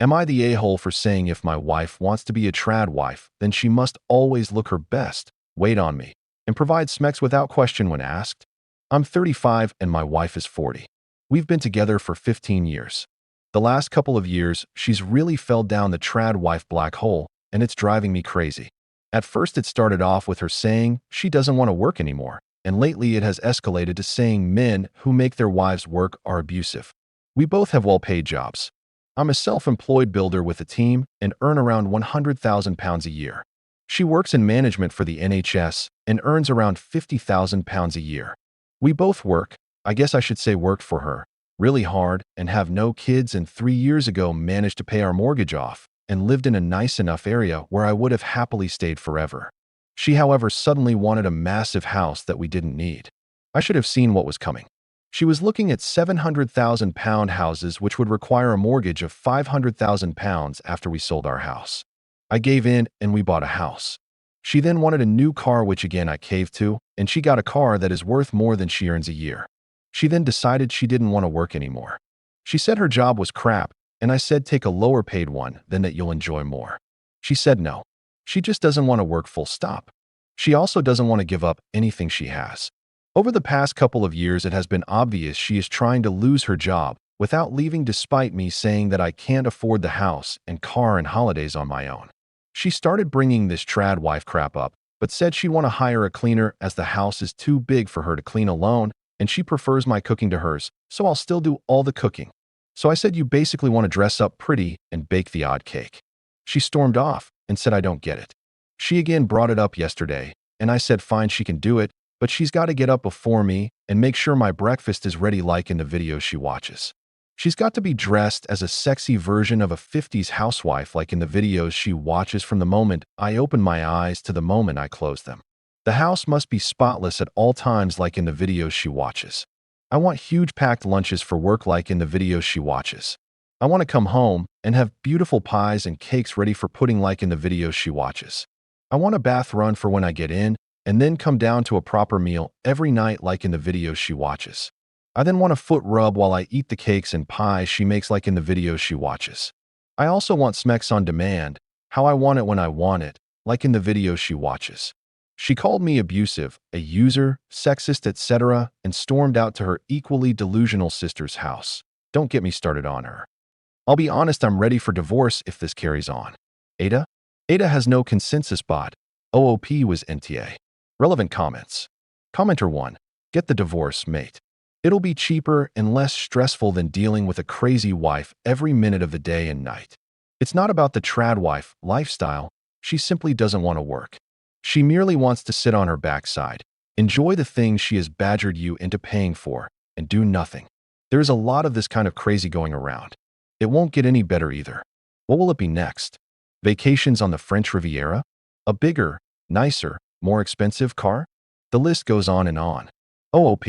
Am I the a-hole for saying if my wife wants to be a trad wife, then she must always look her best, wait on me, and provide smex without question when asked? I'm 35 and my wife is 40. We've been together for 15 years. The last couple of years, she's really fell down the trad wife black hole, and it's driving me crazy. At first it started off with her saying she doesn't want to work anymore, and lately it has escalated to saying men who make their wives work are abusive. We both have well-paid jobs. I'm a self-employed builder with a team and earn around £100,000 a year. She works in management for the NHS and earns around £50,000 a year. We both work, I guess I should say worked for her, really hard and have no kids, and 3 years ago managed to pay our mortgage off and lived in a nice enough area where I would have happily stayed forever. She, however, suddenly wanted a massive house that we didn't need. I should have seen what was coming. She was looking at £700,000 houses which would require a mortgage of £500,000 after we sold our house. I gave in and we bought a house. She then wanted a new car, which again I caved to, and she got a car that is worth more than she earns a year. She then decided she didn't want to work anymore. She said her job was crap, and I said take a lower paid one, then that you'll enjoy more. She said no. She just doesn't want to work full stop. She also doesn't want to give up anything she has. Over the past couple of years, it has been obvious she is trying to lose her job without leaving, despite me saying that I can't afford the house and car and holidays on my own. She started bringing this trad wife crap up, but said she want to hire a cleaner as the house is too big for her to clean alone, and she prefers my cooking to hers, so I'll still do all the cooking. So I said, you basically want to dress up pretty and bake the odd cake. She stormed off and said I don't get it. She again brought it up yesterday, and I said fine, she can do it, but she's got to get up before me and make sure my breakfast is ready like in the videos she watches. She's got to be dressed as a sexy version of a 50s housewife like in the videos she watches from the moment I open my eyes to the moment I close them. The house must be spotless at all times like in the videos she watches. I want huge packed lunches for work like in the videos she watches. I want to come home and have beautiful pies and cakes ready for pudding like in the videos she watches. I want a bath run for when I get in, and then come down to a proper meal every night like in the videos she watches. I then want a foot rub while I eat the cakes and pies she makes like in the videos she watches. I also want smex on demand, how I want it when I want it, like in the videos she watches. She called me abusive, a user, sexist, etc., and stormed out to her equally delusional sister's house. Don't get me started on her. I'll be honest, I'm ready for divorce if this carries on. AITA? AITA has no consensus bot. OOP was NTA. Relevant comments. Commenter 1. Get the divorce, mate. It'll be cheaper and less stressful than dealing with a crazy wife every minute of the day and night. It's not about the trad wife lifestyle. She simply doesn't want to work. She merely wants to sit on her backside, enjoy the things she has badgered you into paying for, and do nothing. There is a lot of this kind of crazy going around. It won't get any better either. What will it be next? Vacations on the French Riviera? A bigger, nicer, more expensive car? The list goes on and on. OOP.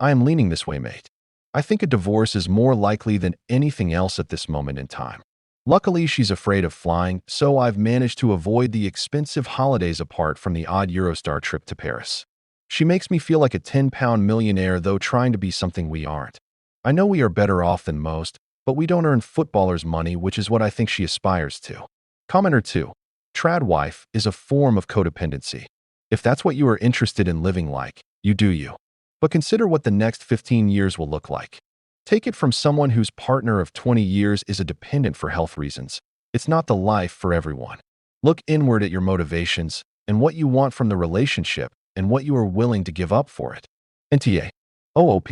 I am leaning this way, mate. I think a divorce is more likely than anything else at this moment in time. Luckily, she's afraid of flying, so I've managed to avoid the expensive holidays apart from the odd Eurostar trip to Paris. She makes me feel like a 10-pound millionaire, though trying to be something we aren't. I know we are better off than most, but we don't earn footballers' money, which is what I think she aspires to. Commenter 2. Trad wife is a form of codependency. If that's what you are interested in living like, you do you. But consider what the next 15 years will look like. Take it from someone whose partner of 20 years is a dependent for health reasons. It's not the life for everyone. Look inward at your motivations and what you want from the relationship and what you are willing to give up for it. NTA. OOP.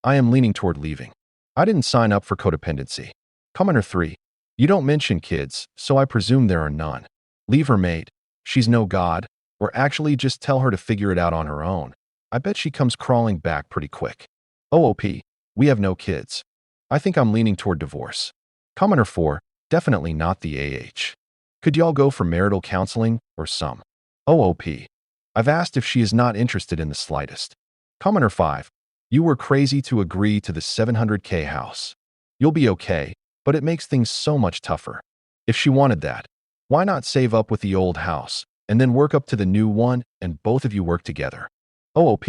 I am leaning toward leaving. I didn't sign up for codependency. Commenter 3. You don't mention kids, so I presume there are none. Leave her, mate. She's no god. Or actually just tell her to figure it out on her own. I bet she comes crawling back pretty quick. OOP. We have no kids. I think I'm leaning toward divorce. Commenter 4. Definitely not the AH. Could y'all go for marital counseling or some? OOP. I've asked if she is not interested in the slightest. Commenter 5. You were crazy to agree to the 700K house. You'll be okay, but it makes things so much tougher. If she wanted that, why not save up with the old house and then work up to the new one and both of you work together? OOP.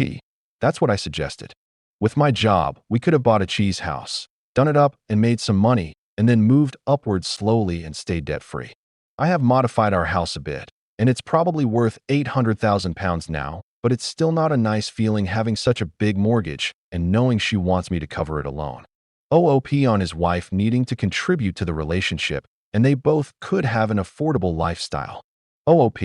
That's what I suggested. With my job, we could have bought a cheese house, done it up, and made some money, and then moved upwards slowly and stayed debt-free. I have modified our house a bit, and it's probably worth £800,000 now, but it's still not a nice feeling having such a big mortgage and knowing she wants me to cover it alone. OOP on his wife needing to contribute to the relationship, and they both could have an affordable lifestyle. OOP.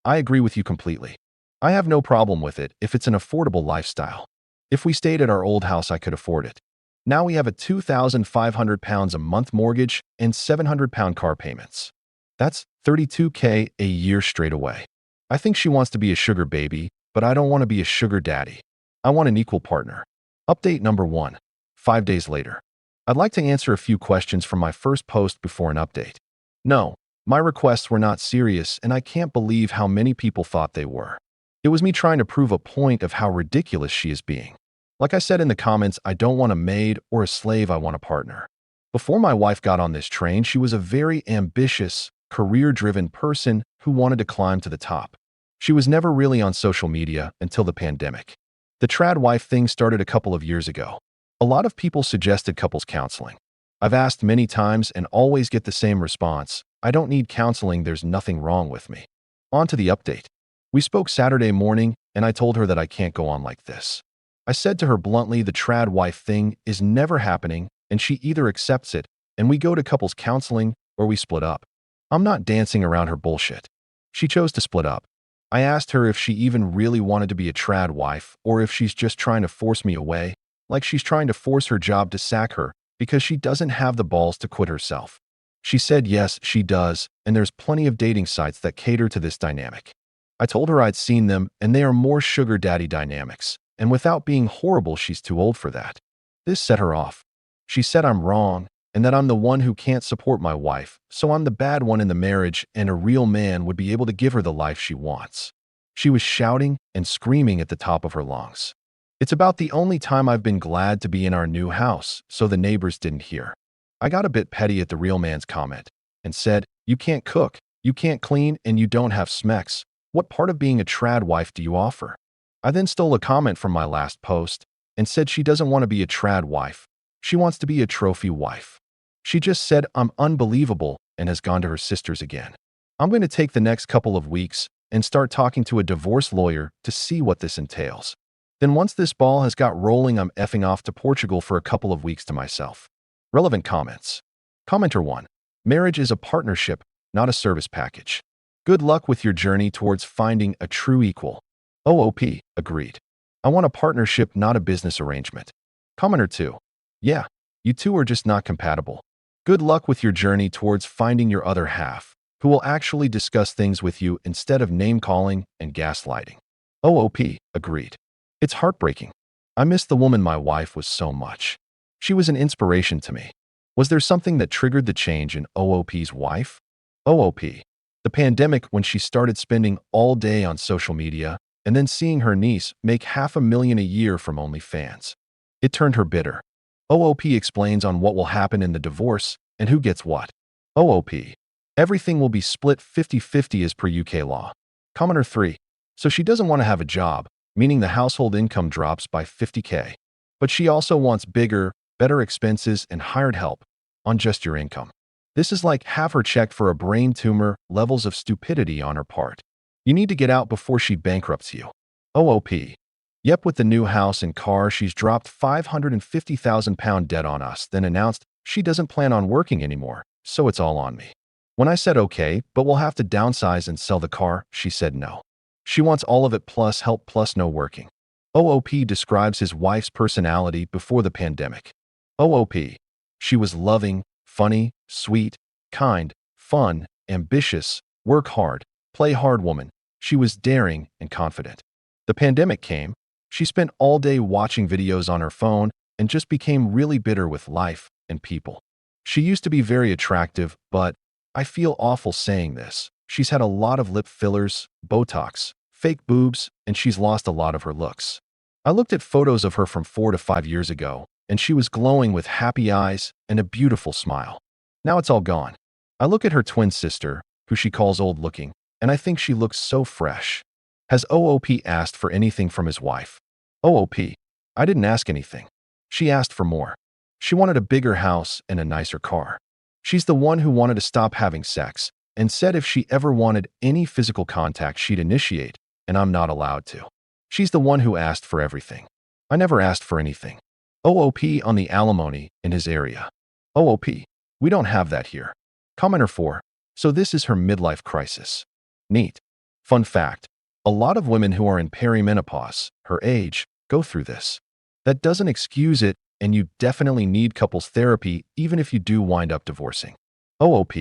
I agree with you completely. I have no problem with it if it's an affordable lifestyle. If we stayed at our old house, I could afford it. Now we have a £2,500 a month mortgage and £700 car payments. That's $32K a year straight away. I think she wants to be a sugar baby, but I don't want to be a sugar daddy. I want an equal partner. Update number 1. 5 days later. I'd like to answer a few questions from my first post before an update. No, my requests were not serious, and I can't believe how many people thought they were. It was me trying to prove a point of how ridiculous she is being. Like I said in the comments, I don't want a maid or a slave, I want a partner. Before my wife got on this train, she was a very ambitious, career-driven person who wanted to climb to the top. She was never really on social media until the pandemic. The trad wife thing started a couple of years ago. A lot of people suggested couples counseling. I've asked many times and always get the same response: I don't need counseling, there's nothing wrong with me. On to the update. We spoke Saturday morning, and I told her that I can't go on like this. I said to her bluntly the trad wife thing is never happening, and she either accepts it and we go to couples counseling or we split up. I'm not dancing around her bullshit. She chose to split up. I asked her if she even really wanted to be a trad wife or if she's just trying to force me away, like she's trying to force her job to sack her because she doesn't have the balls to quit herself. She said yes, she does, and there's plenty of dating sites that cater to this dynamic. I told her I'd seen them, and they are more sugar daddy dynamics, and without being horrible, she's too old for that. This set her off. She said I'm wrong, and that I'm the one who can't support my wife, so I'm the bad one in the marriage, and a real man would be able to give her the life she wants. She was shouting and screaming at the top of her lungs. It's about the only time I've been glad to be in our new house, so the neighbors didn't hear. I got a bit petty at the real man's comment and said, "You can't cook, you can't clean, and you don't have smecks. What part of being a trad wife do you offer?" I then stole a comment from my last post and said she doesn't want to be a trad wife. She wants to be a trophy wife. She just said I'm unbelievable and has gone to her sisters again. I'm going to take the next couple of weeks and start talking to a divorce lawyer to see what this entails. Then once this ball has got rolling, I'm effing off to Portugal for a couple of weeks to myself. Relevant comments. Commenter 1. Marriage is a partnership, not a service package. Good luck with your journey towards finding a true equal. OOP. Agreed. I want a partnership, not a business arrangement. Commenter 2. Yeah, you two are just not compatible. Good luck with your journey towards finding your other half, who will actually discuss things with you instead of name-calling and gaslighting. OOP. Agreed. It's heartbreaking. I miss the woman my wife was so much. She was an inspiration to me. Was there something that triggered the change in OOP's wife? OOP. The pandemic, when she started spending all day on social media and then seeing her niece make $500,000 a year from OnlyFans. It turned her bitter. OOP explains on what will happen in the divorce and who gets what. OOP. Everything will be split 50-50 as per UK law. Commenter 3. So she doesn't want to have a job, meaning the household income drops by 50K. But she also wants bigger, better expenses and hired help on just your income. This is like have her checked for a brain tumor, levels of stupidity on her part. You need to get out before she bankrupts you. OOP. Yep, with the new house and car, she's dropped £550,000 debt on us, then announced she doesn't plan on working anymore, so it's all on me. When I said okay, but we'll have to downsize and sell the car, she said no. She wants all of it plus help plus no working. OOP describes his wife's personality before the pandemic. OOP. She was loving, funny, sweet, kind, fun, ambitious, work hard, play hard woman. She was daring and confident. The pandemic came. She spent all day watching videos on her phone and just became really bitter with life and people. She used to be very attractive, but I feel awful saying this. She's had a lot of lip fillers, Botox, fake boobs, and she's lost a lot of her looks. I looked at photos of her from 4 to 5 years ago, and she was glowing with happy eyes and a beautiful smile. Now it's all gone. I look at her twin sister, who she calls old looking, and I think she looks so fresh. Has OOP asked for anything from his wife? OOP. I didn't ask anything. She asked for more. She wanted a bigger house and a nicer car. She's the one who wanted to stop having sex and said if she ever wanted any physical contact, she'd initiate, and I'm not allowed to. She's the one who asked for everything. I never asked for anything. OOP on the alimony in his area. OOP. We don't have that here. Commenter 4. So this is her midlife crisis. Neat. Fun fact. A lot of women who are in perimenopause, her age, go through this. That doesn't excuse it, and you definitely need couples therapy even if you do wind up divorcing. OOP.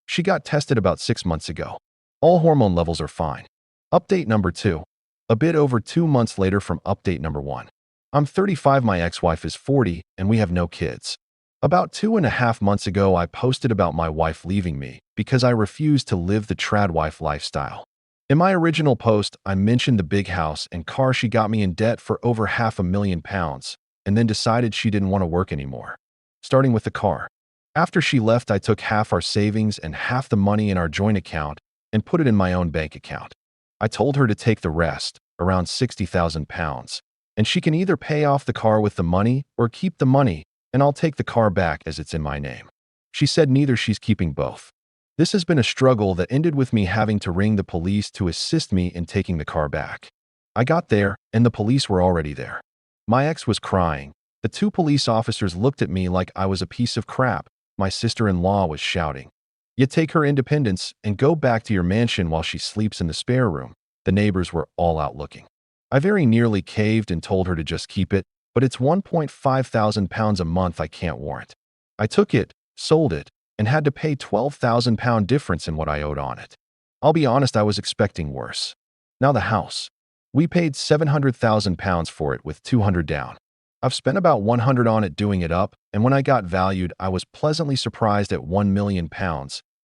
She got tested about 6 months ago. All hormone levels are fine. Update number 2. A bit over 2 months later from update number 1. I'm 35, my ex-wife is 40, and we have no kids. About 2.5 months ago, I posted about my wife leaving me because I refused to live the trad wife lifestyle. In my original post, I mentioned the big house and car she got me in debt for over £500,000, and then decided she didn't want to work anymore. Starting with the car. After she left, I took half our savings and half the money in our joint account and put it in my own bank account. I told her to take the rest, around £60,000, and she can either pay off the car with the money or keep the money, and I'll take the car back as it's in my name. She said neither, she's keeping both. This has been a struggle that ended with me having to ring the police to assist me in taking the car back. I got there, and the police were already there. My ex was crying. The 2 police officers looked at me like I was a piece of crap. My sister-in-law was shouting, "You take her independence and go back to your mansion while she sleeps in the spare room." The neighbors were all out looking. I very nearly caved and told her to just keep it, but it's £1,500 a month I can't warrant. I took it, sold it, and had to pay £12,000 difference in what I owed on it. I'll be honest, I was expecting worse. Now the house. We paid £700,000 for it with 200 down. I've spent about 100 on it doing it up, and when I got valued, I was pleasantly surprised at £1 million,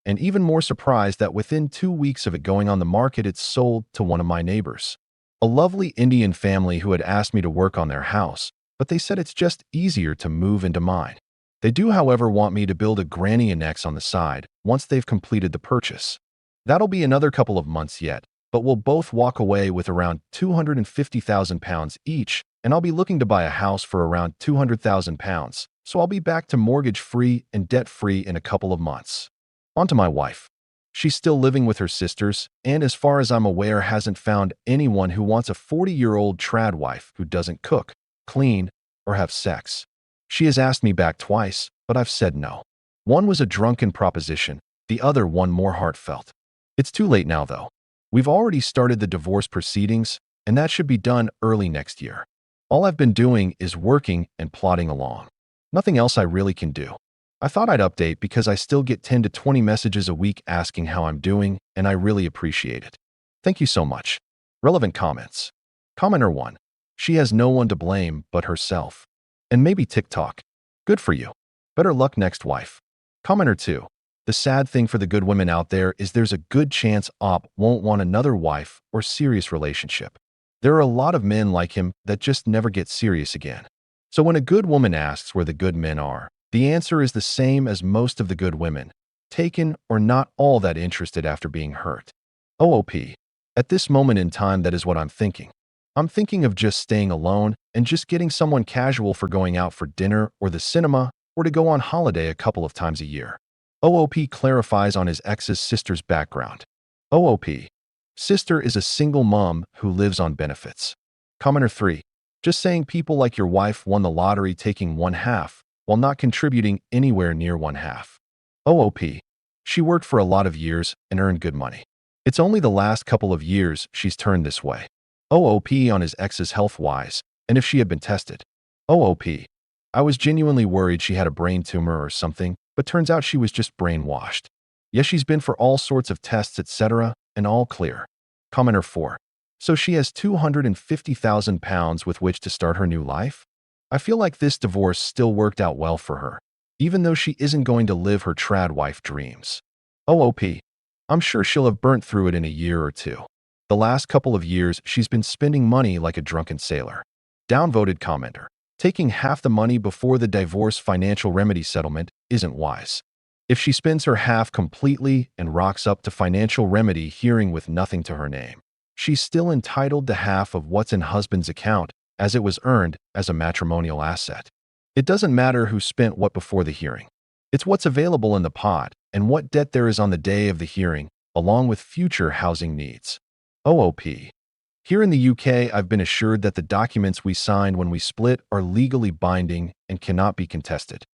and even more surprised that within 2 weeks of it going on the market, it's sold to one of my neighbors. A lovely Indian family who had asked me to work on their house, but they said it's just easier to move into mine. They do, however, want me to build a granny annex on the side once they've completed the purchase. That'll be another couple of months yet, but we'll both walk away with around £250,000 each, and I'll be looking to buy a house for around £200,000, so I'll be back to mortgage-free and debt-free in a couple of months. On to my wife. She's still living with her sisters, and as far as I'm aware, hasn't found anyone who wants a 40-year-old trad wife who doesn't cook, clean, or have sex. She has asked me back twice, but I've said no. One was a drunken proposition, the other one more heartfelt. It's too late now, though. We've already started the divorce proceedings, and that should be done early next year. All I've been doing is working and plodding along. Nothing else I really can do. I thought I'd update because I still get 10 to 20 messages a week asking how I'm doing, and I really appreciate it. Thank you so much. Relevant comments. Commenter 1. She has no one to blame but herself. And maybe TikTok. Good for you. Better luck next, wife. Commenter 2. The sad thing for the good women out there is there's a good chance Op won't want another wife or serious relationship. There are a lot of men like him that just never get serious again. So when a good woman asks where the good men are, the answer is the same as most of the good women, taken or not all that interested after being hurt. OOP. At this moment in time, that is what I'm thinking. I'm thinking of just staying alone and just getting someone casual for going out for dinner or the cinema or to go on holiday a couple of times a year. OOP clarifies on his ex's sister's background. OOP. Sister is a single mom who lives on benefits. Commenter 3. Just saying, people like your wife won the lottery taking 1/2 while not contributing anywhere near 1/2. OOP. She worked for a lot of years and earned good money. It's only the last couple of years she's turned this way. OOP on his ex's health-wise, and if she had been tested. OOP. I was genuinely worried she had a brain tumor or something, but turns out she was just brainwashed. Yes, she's been for all sorts of tests, etc., and all clear. Commenter 4. So she has £250,000 with which to start her new life? I feel like this divorce still worked out well for her, even though she isn't going to live her trad wife dreams. OOP. I'm sure she'll have burnt through it in a year or two. The last couple of years, she's been spending money like a drunken sailor. Downvoted commenter. Taking half the money before the divorce financial remedy settlement isn't wise. If she spends her half completely and rocks up to financial remedy hearing with nothing to her name, she's still entitled to half of what's in husband's account as it was earned as a matrimonial asset. It doesn't matter who spent what before the hearing. It's what's available in the pot and what debt there is on the day of the hearing, along with future housing needs. OOP. Here in the UK, I've been assured that the documents we signed when we split are legally binding and cannot be contested.